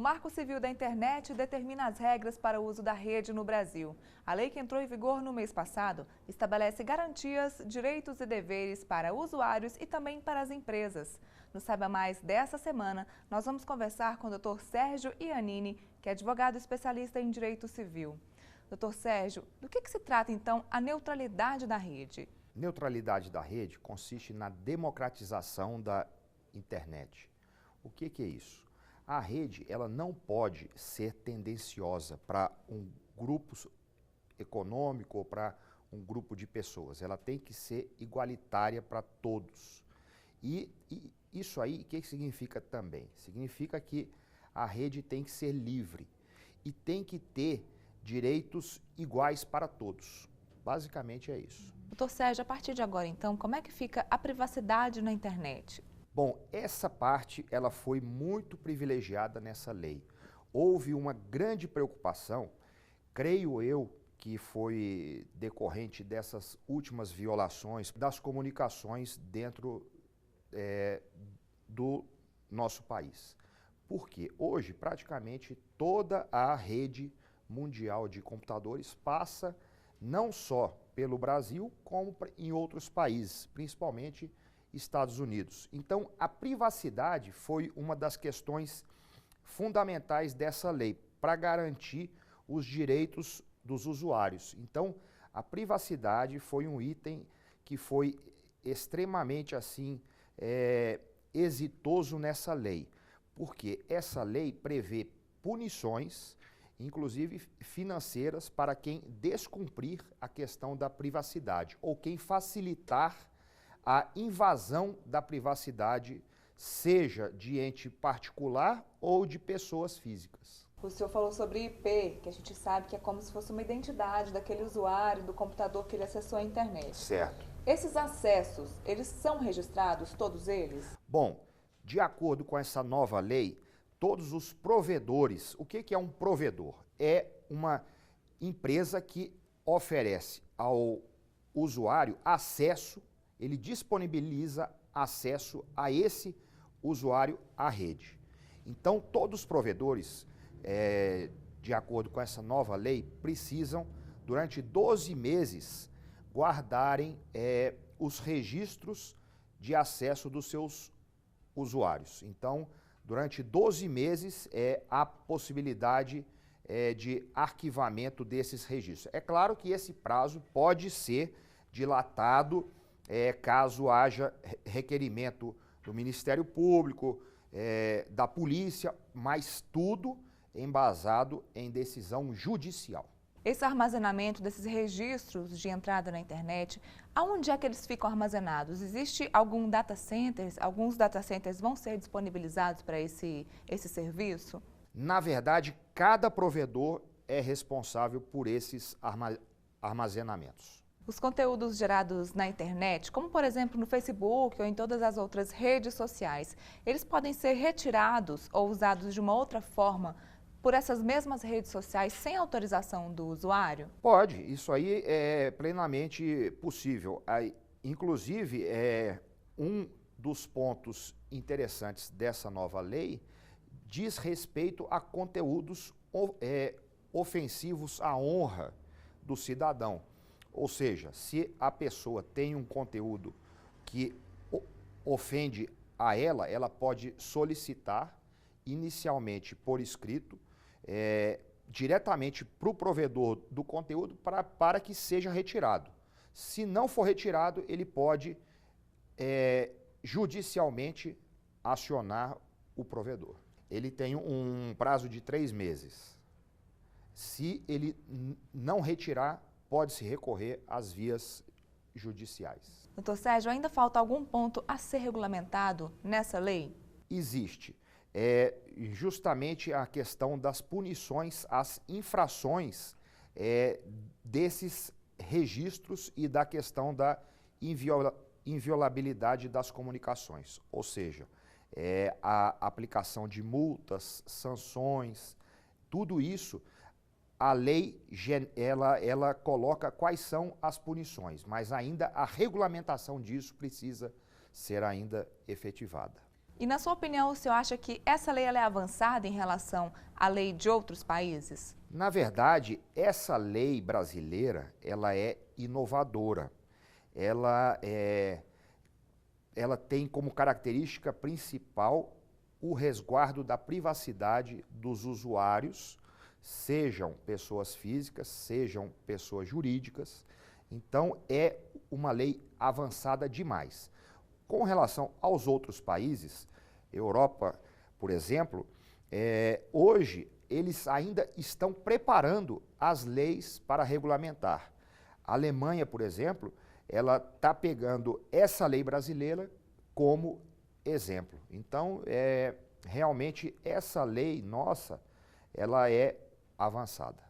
Marco Civil da Internet determina as regras para o uso da rede no Brasil. A lei que entrou em vigor no mês passado estabelece garantias, direitos e deveres para usuários e também para as empresas. No Saiba Mais dessa semana, nós vamos conversar com o Dr. Sérgio Iannini, que é advogado especialista em direito civil. Dr. Sérgio, do que se trata então a neutralidade da rede? Neutralidade da rede consiste na democratização da internet. O que é isso? A rede ela não pode ser tendenciosa para um grupo econômico ou para um grupo de pessoas. Ela tem que ser igualitária para todos. E isso aí, o que significa também? Significa que a rede tem que ser livre e tem que ter direitos iguais para todos. Basicamente é isso. Doutor Sérgio, a partir de agora, então, como é que fica a privacidade na internet? Bom, essa parte ela foi muito privilegiada nessa lei. Houve uma grande preocupação, creio eu, que foi decorrente dessas últimas violações das comunicações dentro do nosso país. Porque hoje, praticamente, toda a rede mundial de computadores passa não só pelo Brasil, como em outros países, principalmente Estados Unidos. Então, a privacidade foi uma das questões fundamentais dessa lei, para garantir os direitos dos usuários. Então, a privacidade foi um item que foi extremamente assim, exitoso nessa lei, porque essa lei prevê punições, inclusive financeiras, para quem descumprir a questão da privacidade ou quem facilitar a invasão da privacidade, seja de ente particular ou de pessoas físicas. O senhor falou sobre IP, que a gente sabe que é como se fosse uma identidade daquele usuário, do computador que ele acessou a internet. Certo. Esses acessos, eles são registrados, todos eles? Bom, de acordo com essa nova lei, todos os provedores, o que é um provedor? É uma empresa que oferece ao usuário acesso, ele disponibiliza acesso a esse usuário à rede. Então, todos os provedores, de acordo com essa nova lei, precisam, durante 12 meses, guardarem os registros de acesso dos seus usuários. Então, durante 12 meses, há possibilidade de arquivamento desses registros. É claro que esse prazo pode ser dilatado caso haja requerimento do Ministério Público, da Polícia, mas tudo embasado em decisão judicial. Esse armazenamento desses registros de entrada na internet, aonde é que eles ficam armazenados? Existe algum data center? Alguns data centers vão ser disponibilizados para esse serviço? Na verdade, cada provedor é responsável por esses armazenamentos. Os conteúdos gerados na internet, como por exemplo no Facebook ou em todas as outras redes sociais, eles podem ser retirados ou usados de uma outra forma por essas mesmas redes sociais sem autorização do usuário? Pode, isso aí é plenamente possível. Inclusive, um dos pontos interessantes dessa nova lei diz respeito a conteúdos ofensivos à honra do cidadão. Ou seja, se a pessoa tem um conteúdo que ofende a ela pode solicitar inicialmente por escrito, diretamente para o provedor do conteúdo para que seja retirado. Se não for retirado, ele pode judicialmente acionar o provedor. Ele tem um prazo de 3 meses. Se ele não retirar, pode-se recorrer às vias judiciais. Doutor Sérgio, ainda falta algum ponto a ser regulamentado nessa lei? Existe. Justamente a questão das punições, as infrações desses registros e da questão da inviolabilidade das comunicações. Ou seja, a aplicação de multas, sanções, tudo isso. A lei, ela coloca quais são as punições, mas ainda a regulamentação disso precisa ser ainda efetivada. E na sua opinião, o senhor acha que essa lei ela é avançada em relação à lei de outros países? Na verdade, essa lei brasileira, ela é inovadora. Ela, ela tem como característica principal o resguardo da privacidade dos usuários, sejam pessoas físicas, sejam pessoas jurídicas. Então, é uma lei avançada demais. Com relação aos outros países, Europa, por exemplo, hoje eles ainda estão preparando as leis para regulamentar. A Alemanha, por exemplo, ela está pegando essa lei brasileira como exemplo. Então, realmente, essa lei nossa, ela é avançada.